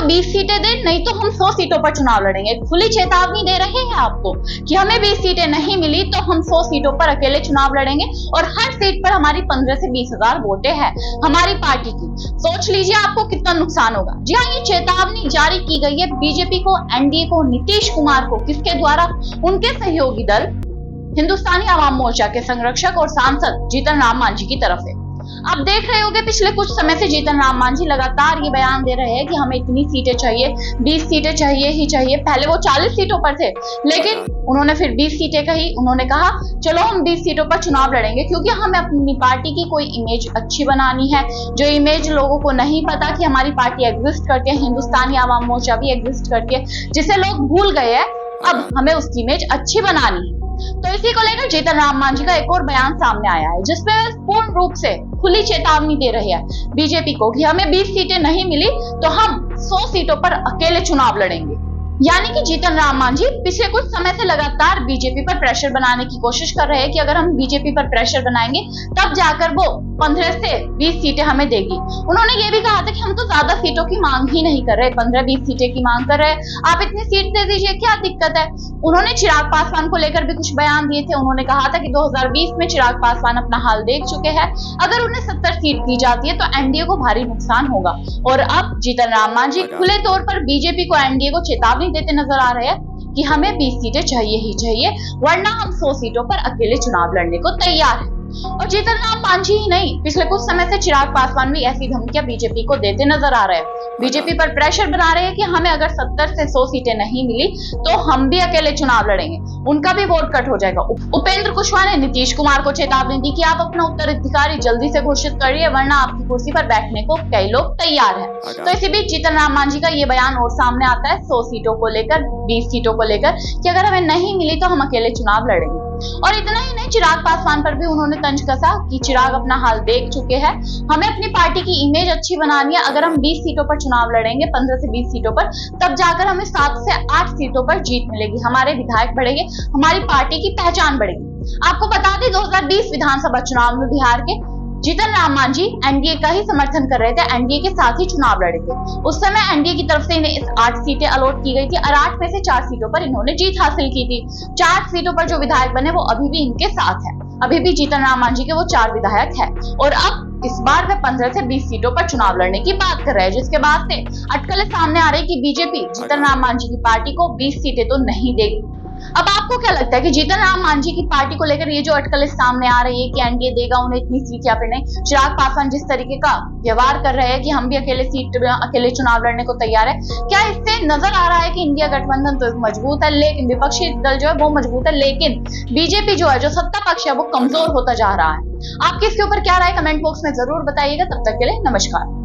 20 सीटें दे, नहीं तो हम 100 सीटों पर चुनाव लड़ेंगे। खुली चेतावनी दे रहे हैं आपको कि हमें 20 सीटें नहीं मिली तो हम 100 सीटों पर अकेले चुनाव लड़ेंगे और हर सीट पर हमारी 15 से 20 हजार वोटें हैं हमारी पार्टी की। सोच लीजिए आपको कितना नुकसान होगा। जी हाँ, ये चेतावनी जारी की गई है बीजेपी को, एनडीए को, नीतीश कुमार को। किसके द्वारा? उनके सहयोगी दल हिंदुस्तानी आवाम मोर्चा के संरक्षक और सांसद जीतन राम मांझी की तरफ से। आप देख रहे होंगे पिछले कुछ समय से जीतन राम मांझी लगातार ये बयान दे रहे हैं कि हमें इतनी सीटें चाहिए, 20 सीटें चाहिए ही चाहिए। पहले वो 40 सीटों पर थे, लेकिन उन्होंने फिर 20 सीटें कही। उन्होंने कहा चलो हम 20 सीटों पर चुनाव लड़ेंगे, क्योंकि हमें अपनी पार्टी की कोई इमेज अच्छी बनानी है। जो इमेज लोगों को नहीं पता कि हमारी पार्टी एग्जिस्ट करती है, हिंदुस्तानी आवाम मोर्चा भी एग्जिस्ट करती है, जिसे लोग भूल गए हैं, अब हमें उसकी इमेज अच्छी बनानी है। तो इसी को लेकर जीतन राम मांझी का एक और बयान सामने आया है, जिसमें पूर्ण रूप से खुली चेतावनी दे रहे हैं बीजेपी को कि हमें 20 सीटें नहीं मिली तो हम 100 सीटों पर अकेले चुनाव लड़ेंगे। यानी कि जीतन राम मांझी पिछले कुछ समय से लगातार बीजेपी पर प्रेशर बनाने की कोशिश कर रहे हैं कि अगर हम बीजेपी पर प्रेशर बनाएंगे तब जाकर वो 15 से 20 सीटें हमें देगी। उन्होंने ये भी कहा था कि हम तो ज्यादा सीटों की मांग ही नहीं कर रहे, 15-20 सीटें की मांग कर रहे हैं, आप इतनी सीट दे दीजिए, क्या दिक्कत है। उन्होंने चिराग पासवान को लेकर भी कुछ बयान दिए थे। उन्होंने कहा था कि 2020 में चिराग पासवान अपना हाल देख चुके हैं, अगर उन्हें 70 सीट दी जाती है तो एनडीए को भारी नुकसान होगा। और अब जीतन राम मांझी खुले तौर पर बीजेपी को, एनडीए को चेतावनी देते नजर आ रहे हैं कि हमें 20 सीटें चाहिए ही चाहिए, वरना हम 100 सीटों पर अकेले चुनाव लड़ने को तैयार हैं। और जीतन राम मांझी ही नहीं, पिछले कुछ समय से चिराग पासवान भी ऐसी धमकियां बीजेपी को देते नजर आ रहे हैं, बीजेपी पर प्रेशर बना रहे हैं कि हमें अगर 70 से 100 सीटें नहीं मिली तो हम भी अकेले चुनाव लड़ेंगे, उनका भी वोट कट हो जाएगा। उपेंद्र कुशवाहा ने नीतीश कुमार को चेतावनी दी कि आप अपना उत्तराधिकारी जल्दी से घोषित करिए, वरना आपकी कुर्सी पर बैठने को कई लोग तैयार हैं। तो इसी बीच जीतन राम मांझी का ये बयान और सामने आता है 100 सीटों को लेकर, 20 सीटों को लेकर, कि अगर हमें नहीं मिली तो हम अकेले चुनाव लड़ेंगे। और इतना ही नहीं, चिराग पासवान पर भी उन्होंने तंज कसा कि चिराग अपना हाल देख चुके हैं, हमें अपनी पार्टी की इमेज अच्छी बनानी है। अगर हम 20 सीटों पर चुनाव लड़ेंगे, 15 से 20 सीटों पर, तब जाकर हमें 7 से 8 सीटों पर जीत मिलेगी, हमारे विधायक बढ़ेंगे, हमारी पार्टी की पहचान बढ़ेगी। आपको बता दें 2020 विधानसभा चुनाव में बिहार के जीतन राम मांझी एनडीए का ही समर्थन कर रहे थे, एनडीए के साथ ही चुनाव लड़े थे। उस समय एनडीए की तरफ से इन्हें इस 8 सीटें अलॉट की गई थी और 8 में से 4 सीटों पर इन्होंने जीत हासिल की थी। 4 सीटों पर जो विधायक बने वो अभी भी इनके साथ है, अभी भी जीतन राम मांझी के वो 4 विधायक है। और अब इस बार वे 15 से 20 सीटों पर चुनाव लड़ने की बात कर रहे हैं, जिसके बाद से अटकलें सामने आ रही कि बीजेपी जीतन राम मांझी की पार्टी को 20 सीटें तो नहीं देगी। अब आपको क्या लगता है कि जीतन राम मांझी की पार्टी को लेकर ये जो अटकलें सामने आ रही है कि एनडीए देगा उन्हें इतनी सीट या फिर नहीं, चिराग पासवान जिस तरीके का व्यवहार कर रहे हैं कि हम भी अकेले चुनाव लड़ने को तैयार है, क्या इससे नजर आ रहा है कि इंडिया गठबंधन तो मजबूत है, लेकिन विपक्षी दल जो है वो मजबूत है, लेकिन बीजेपी जो है, जो सत्ता पक्ष है, वो कमजोर होता जा रहा है? आपकी इसके ऊपर क्या राय, कमेंट बॉक्स में जरूर बताइएगा। तब तक के लिए नमस्कार।